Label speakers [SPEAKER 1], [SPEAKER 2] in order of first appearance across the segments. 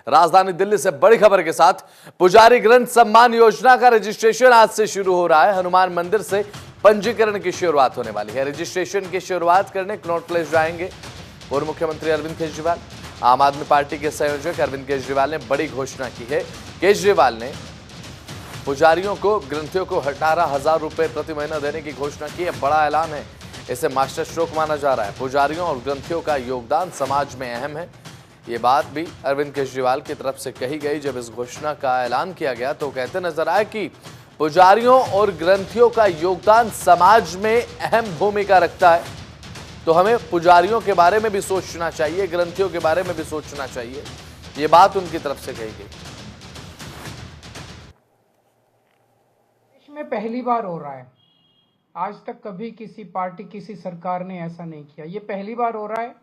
[SPEAKER 1] राजधानी दिल्ली से बड़ी खबर के साथ पुजारी ग्रंथ सम्मान योजना का रजिस्ट्रेशन आज से शुरू हो रहा है। हनुमान मंदिर से पंजीकरण की शुरुआत होने वाली है। रजिस्ट्रेशन की शुरुआत करने कनॉट प्लेस जाएंगे पूर्व मुख्यमंत्री अरविंद केजरीवाल। आम आदमी पार्टी के संयोजक अरविंद केजरीवाल ने बड़ी घोषणा की है। केजरीवाल ने पुजारियों को, ग्रंथियों को 18,000 रुपए प्रति महीना देने की घोषणा की है। बड़ा ऐलान है, इसे मास्टर स्ट्रोक माना जा रहा है। पुजारियों और ग्रंथियों का योगदान समाज में अहम है। ये बात भी अरविंद केजरीवाल की तरफ से कही गई। जब इस घोषणा का ऐलान किया गया तो कहते नजर आए कि पुजारियों और ग्रंथियों का योगदान समाज में अहम भूमिका रखता है, तो हमें पुजारियों के बारे में भी सोचना चाहिए, ग्रंथियों के बारे में भी सोचना चाहिए। ये बात उनकी तरफ से कही गई।
[SPEAKER 2] देश में पहली बार हो रहा है। आज तक कभी किसी पार्टी, किसी सरकार ने ऐसा नहीं किया। ये पहली बार हो रहा है।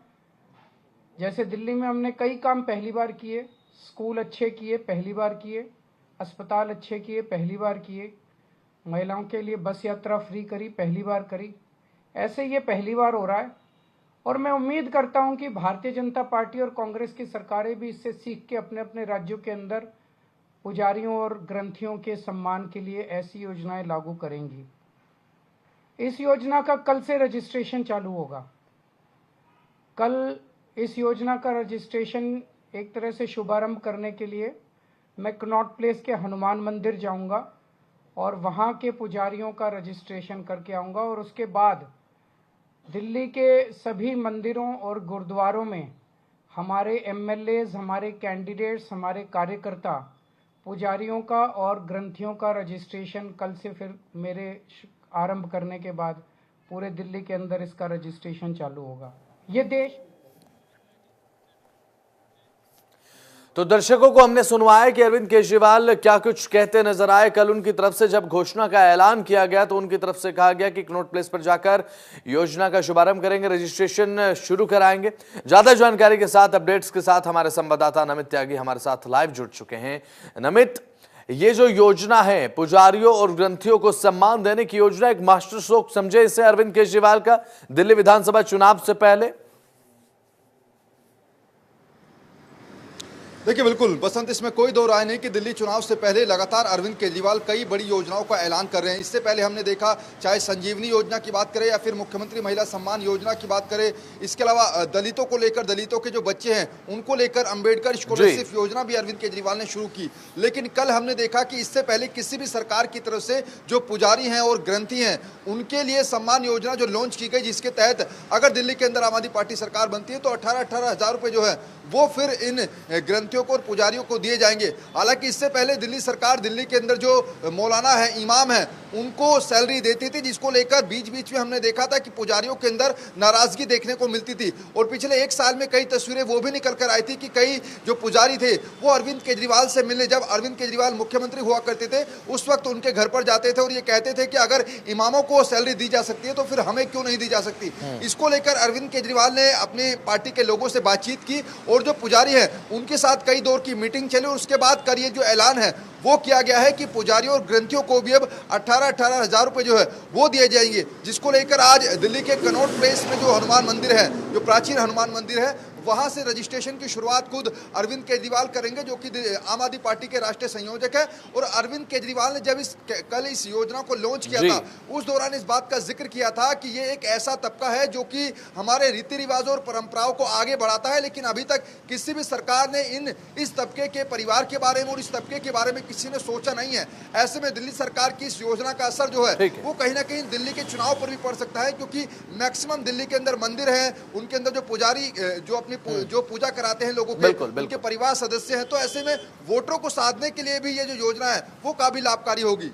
[SPEAKER 2] जैसे दिल्ली में हमने कई काम पहली बार किए, स्कूल अच्छे किए, पहली बार किए, अस्पताल अच्छे किए, पहली बार किए, महिलाओं के लिए बस यात्रा फ्री करी, पहली बार करी। ऐसे ये पहली बार हो रहा है और मैं उम्मीद करता हूं कि भारतीय जनता पार्टी और कांग्रेस की सरकारें भी इससे सीख के अपने अपने राज्यों के अंदर पुजारियों और ग्रंथियों के सम्मान के लिए ऐसी योजनाएं लागू करेंगी। इस योजना का कल से रजिस्ट्रेशन चालू होगा। कल इस योजना का रजिस्ट्रेशन एक तरह से शुभारंभ करने के लिए मैं कनॉट प्लेस के हनुमान मंदिर जाऊंगा और वहां के पुजारियों का रजिस्ट्रेशन करके आऊंगा और उसके बाद दिल्ली के सभी मंदिरों और गुरुद्वारों में हमारे एमएलएज, हमारे कैंडिडेट्स, हमारे कार्यकर्ता पुजारियों का और ग्रंथियों का रजिस्ट्रेशन कल से फिर मेरे आरंभ करने के बाद पूरे दिल्ली के अंदर इसका रजिस्ट्रेशन चालू होगा। ये देश
[SPEAKER 1] तो दर्शकों को हमने सुनवाया कि अरविंद केजरीवाल क्या कुछ कहते नजर आए। कल उनकी तरफ से जब घोषणा का ऐलान किया गया तो उनकी तरफ से कहा गया कि कनॉट प्लेस पर जाकर योजना का शुभारंभ करेंगे, रजिस्ट्रेशन शुरू कराएंगे। ज्यादा जानकारी के साथ, अपडेट्स के साथ हमारे संवाददाता नमित त्यागी हमारे साथ लाइव जुड़ चुके हैं। नमित, ये जो योजना है पुजारियों और ग्रंथियों को सम्मान देने की योजना, एक मास्टर स्ट्रोक समझे इसे अरविंद केजरीवाल का दिल्ली विधानसभा चुनाव से पहले?
[SPEAKER 3] देखिए बिल्कुल बसंत, इसमें कोई दो राय नहीं कि दिल्ली चुनाव से पहले लगातार अरविंद केजरीवाल कई बड़ी योजनाओं का ऐलान कर रहे हैं। इससे पहले हमने देखा, चाहे संजीवनी योजना की बात करें या फिर मुख्यमंत्री महिला सम्मान योजना की बात करें, इसके अलावा दलितों को लेकर, दलितों के जो बच्चे हैं उनको लेकर अंबेडकर स्कॉलरशिप योजना भी अरविंद केजरीवाल ने शुरू की। लेकिन कल हमने देखा कि इससे पहले किसी भी सरकार की तरफ से जो पुजारी हैं और ग्रंथी हैं उनके लिए सम्मान योजना जो लॉन्च की गई, जिसके तहत अगर दिल्ली के अंदर आम आदमी पार्टी सरकार बनती है तो 18,000 रुपये जो है वो फिर इन ग्रंथियों को और पुजारियों को दिए जाएंगे। हालांकि इससे पहले दिल्ली सरकार, दिल्ली के अंदर जो मौलाना है, इमाम है, उनको सैलरी देती थी, जिसको लेकर बीच बीच में हमने देखा था कि पुजारियों के अंदर नाराजगी देखने को मिलती थी। और पिछले एक साल में कई तस्वीरें वो भी निकल कर आई थी कि कई जो पुजारी थे वो अरविंद केजरीवाल से मिलने, जब अरविंद केजरीवाल मुख्यमंत्री हुआ करते थे उस वक्त उनके घर पर जाते थे और ये कहते थे कि अगर इमामों को सैलरी दी जा सकती है तो फिर हमें क्यों नहीं दी जा सकती। इसको लेकर अरविंद केजरीवाल ने अपनी पार्टी के लोगों से बातचीत की और जो पुजारी है उनके साथ कई दौर की मीटिंग चली और उसके बाद कर ये जो ऐलान है वो किया गया है कि पुजारियों और ग्रंथियों को भी अब 18,000 रुपए जो है वो दिए जाएंगे, जिसको लेकर आज दिल्ली के कनॉट प्लेस में जो हनुमान मंदिर है, जो प्राचीन हनुमान मंदिर है, वहां से रजिस्ट्रेशन की शुरुआत खुद अरविंद केजरीवाल करेंगे, जो कि आम आदमी पार्टी के राष्ट्रीय संयोजक है। और अरविंद केजरीवाल ने जब कल इस योजना को लॉन्च किया था उस दौरान इस बात का जिक्र किया था कि ये एक ऐसा तबका है जो कि हमारे रीति रिवाजों और परंपराओं को आगे बढ़ाता है, लेकिन अभी तक किसी भी सरकार ने इस तबके के परिवार के बारे में और इस तबके के बारे में किसी ने सोचा नहीं है। ऐसे में दिल्ली सरकार की इस योजना का असर जो है वो कहीं ना कहीं दिल्ली के चुनाव पर भी पड़ सकता है, क्योंकि मैक्सिमम दिल्ली के अंदर मंदिर है, उनके अंदर जो पुजारी जो अपनी जो पूजा कराते हैं लोगों के, उनके परिवार सदस्य हैं, तो ऐसे में वोटरों को साधने के लिए भी ये जो योजना है वो काफी लाभकारी होगी।